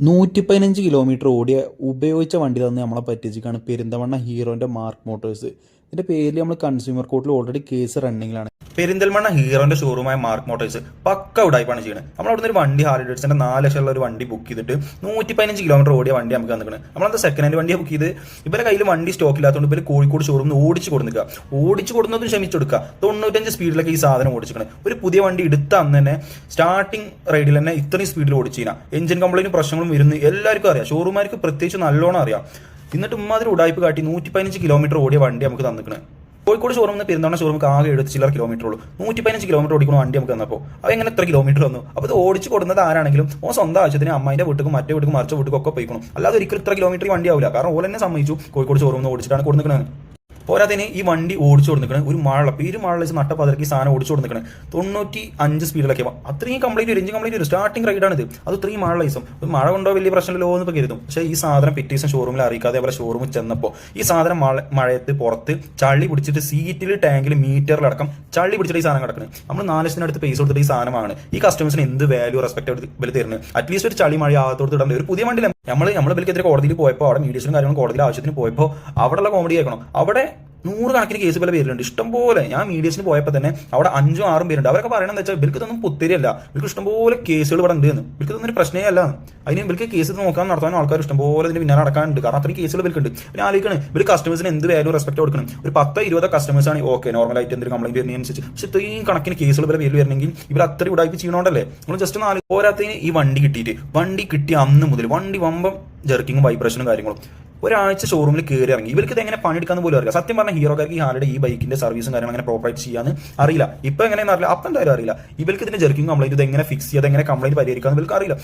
115 kilometre ഓടിയ ഉപയോഗിച്ച വണ്ടി തന്നെ നമ്മളെ പറ്റിച്ചിക്കാണ് പെരിന്തൽമണ്ണ ഹീറോൻ്റെ മാർക്ക് മോട്ടോഴ്സ്. ഇതിൻ്റെ പേരിൽ നമ്മൾ കൺസ്യൂമർ കോർട്ടിൽ ഓൾറെഡി കേസ് റണ്ണിങ്ങിലാണ്. പെരിന്തൽമണ്ണ ഹീറോന്റെ ഷോറൂമായ മാർക്ക് മോട്ടോഴ്സ് പക്ക ഉടായ്പാണ് ചെയ്യുന്നത്. നമ്മൾ അവിടുന്ന് ഒരു വണ്ടി ഹാർലി ഡേവിഡ്സന്റെ 4 ലക്ഷമുള്ള ഒരു വണ്ടി ബുക്ക് ചെയ്തിട്ട് 115 കിലോമീറ്റർ ഓടിയ വണ്ടി നമുക്ക് തന്നിട്ടുണ്ട്. നമ്മളത് സെക്കൻഡ് ഹാൻഡ് വണ്ടിയാണ് ബുക്ക് ചെയ്ത്. ഇവരുടെ കയ്യിൽ വണ്ടി സ്റ്റോക്ക് ഇല്ലാത്തതുകൊണ്ട് ഇവർ കോഴിക്കോട് ഷോറൂമിൽ ഓടിച്ചു കൊടുക്കുക. ഓടിച്ചു കൊടുക്കുന്നതും ക്ഷമിച്ചു കൊടുക്കുക. 95 സ്പീഡിലൊക്കെ ഈ സാധനം ഓടിച്ചിരിക്കണം. ഒരു പുതിയ വണ്ടി എടുത്ത അന്ന് തന്നെ സ്റ്റാർട്ടിംഗ് റൈഡിൽ തന്നെ ഇത്രയും സ്പീഡിൽ ഓടിച്ചില്ല. എഞ്ചിൻ കംപ്ലൈന്റും പ്രശ്നങ്ങളും വരുന്നു എല്ലാവർക്കും അറിയാം. ഷോറൂമാർക്ക് പ്രത്യേകിച്ച് നല്ലോണം അറിയാം. എന്നിട്ട് ഉമ്മാതിരി ഉടായ്പ കാട്ടി 115 കിലോമീറ്റർ ഓടിയ വണ്ടി നമുക്ക് തന്നിക്കണേ. കോഴിക്കോട് ഷോറൂമിൽ നിന്ന് പെരുന്തൽമണ്ണ ഷോറൂമിൽ ആകെ 70 ചില്ലറ കിലോമീറ്റർ ഉള്ളൂ. 115 കിലോമീറ്റർ ഓടിക്കുന്ന വണ്ടി നമുക്ക് തന്നപ്പോൾ അത് എങ്ങനെ എത്ര കിലോമീറ്റർ വന്നു? അപ്പോൾ ഇത് ഓടിച്ചു കൊടുക്കുന്നത് ആരാണെങ്കിലും ഓ സ്വന്തം ആവശ്യത്തിന് അമ്മയുടെ വീട്ടിലും മറ്റേ വീട്ടിലും മറിച്ച വീട്ടിലും ഒക്കെ പോയിക്കണം. അല്ലാതെ ഒരിക്കലും ഇത്ര കിലോമീറ്റർ വണ്ടി ആവില്ല. കാരണം ഓൾ തന്നെ സമ്മതിച്ചു കോഴിക്കോട് ഷോറൂമിൽ നിന്ന് ഓടിച്ചിട്ടാണ് കൊടുക്കുന്നത്. പോരാത്തതിന് ഈ വണ്ടി ഓടിച്ചു കൊടുക്കുന്നത് ഒരു മഴ പേര് മഴ നട്ട പതിരക്ക് സാധനം ഓടിച്ചു കൊടുക്കുന്നത് 95 സ്പീഡിലൊക്കെ അത്രയും കംപ്ലൈന്റ് വരും. എഞ്ചിൻ കംപ്ലൈന്റ് വരും. സ്റ്റാർട്ടിംഗ് റൈഡാണ് ഇത്. അത് ഇത്രയും മഴ ലൈസം ഒരു മഴ കൊണ്ടോ വലിയ പ്രശ്നമില്ലല്ലോ എന്ന് ഇപ്പോൾ കരുതും. പക്ഷേ ഈ സാധനം പിറ്റേ ദിവസം ഷോറൂമിൽ അറിയിക്കാതെ അവരെ ഷോറൂമിൽ ചെന്നപ്പോൾ ഈ സാധനം മഴയത്ത് പുറത്ത് ചളി പിടിച്ചിട്ട് സീറ്റിൽ ടാങ്കിൽ മീറ്ററിലടക്കം ചളി പിടിച്ചിട്ട് ഈ സാധനം കിടക്കുന്നത്. നമ്മൾ 4 ലക്ഷത്തിനടുത്ത് പൈസ കൊടുത്തിട്ട് ഈ സാധനമാണ് ഈ കസ്റ്റമേഴ്സിന് എന്ത് വാല്യൂ റെസ്പെക്ട് വില തരുന്നത്. അറ്റ്ലീസ്റ്റ് ഒരു ചളി മഴ ആകത്തോട് ഇടേണ്ട ഒരു പുതിയ വണ്ടി നമ്മൾ ബിൽക്കെതിരെ കോടതിയിൽ പോയപ്പോൾ അവിടെ മീഡിയേഷനും കാര്യങ്ങളും കോടതിയിൽ ആവശ്യത്തിന് പോയപ്പോൾ അവിടെയുള്ള കോമഡി കേൾക്കണം. അവിടെ 100 കണക്കിന് കേസ് പല പേരിലുണ്ട്. ഇഷ്ടംപോലെ ഞാൻ മീഡിയേഷന് പോയപ്പോൾ തന്നെ അവിടെ 5 or 6 പേരുണ്ട്. അവരൊക്കെ പറയണമെന്ന് വെച്ചാൽ ഇവർക്ക് ഇതൊന്നും പുത്തിരിയല്ല. ഇവർക്ക് ഇഷ്ടംപോലെ കേസുകൾ ഇവിടെ ഉണ്ട്. ഇവർക്ക് ഇതൊന്നും ഒരു പ്രശ്നമേ അല്ല. അതിന് ഇവർക്ക് കേസ് നോക്കാൻ നടത്താനും ആൾക്കാർ ഇഷ്ടംപോലെ ഇതിന് പിന്നാലെ നടക്കാനുണ്ട്. കാരണം അത്രയും കേസുകൾ ഇവർക്കുണ്ട്. പിന്നെ ആലോചിക്കണം ഇവർ കസ്റ്റമേഴ്സിന് എന്ത് വാല്യൂ റെസ്പെക്ട് കൊടുക്കണം. ഒരു 10-20 കസ്റ്റമേഴ്സ് ആണ് ഓക്കെ നോർമലായിട്ട് എന്തെങ്കിലും കംപ്ലൈന്റ് വരുന്നതിനനുസരിച്ച്. പക്ഷേ ഇത്രയും കണക്കിന് കേസുകൾ ഇവരെ പേരിൽ വരണമെങ്കിൽ ഇവർ അത്രയും ഉടായ്പ ചെയ്യണോണ്ടല്ലേ. നമ്മൾ ജസ്റ്റ് ഒന്ന് പോരാത്തതിന് ഈ വണ്ടി കിട്ടിയ അന്ന് മുതൽ വണ്ടി വമ്പം ജെർക്കിങ്ങും വൈബ്രേഷനും കാര്യങ്ങളും ഒരാഴ്ച ഷോറൂമിൽ കയറി ഇറങ്ങി. ഇവർക്ക് ഇത് എങ്ങനെ പണിയെടുക്കാന്ന് പോലും അറിയില്ല. സത്യം പറഞ്ഞാൽ ഹീറോക്കാർക്ക് ഈ ഹാർലിയുടെ ഈ ബൈക്കിന്റെ സർവീസും കാര്യങ്ങളും അങ്ങനെ പ്രോപ്പറായിട്ട് ചെയ്യാന്ന് അറിയില്ല. ഇപ്പൊ എങ്ങനെയാണെന്ന് അറിയില്ല. അപ്പം എന്തായാലും അറിയില്ല. ഇവർക്ക് ഇതിന്റെ ജെർക്കിങ് കംപ്ലൈന്റ് ഇത് എങ്ങനെ ഫിക്സ് ചെയ്യാതെ എങ്ങനെ കംപ്ലൈന്റ് പരിഹരിക്കാന്ന് ഇവർക്ക് അറിയില്ല.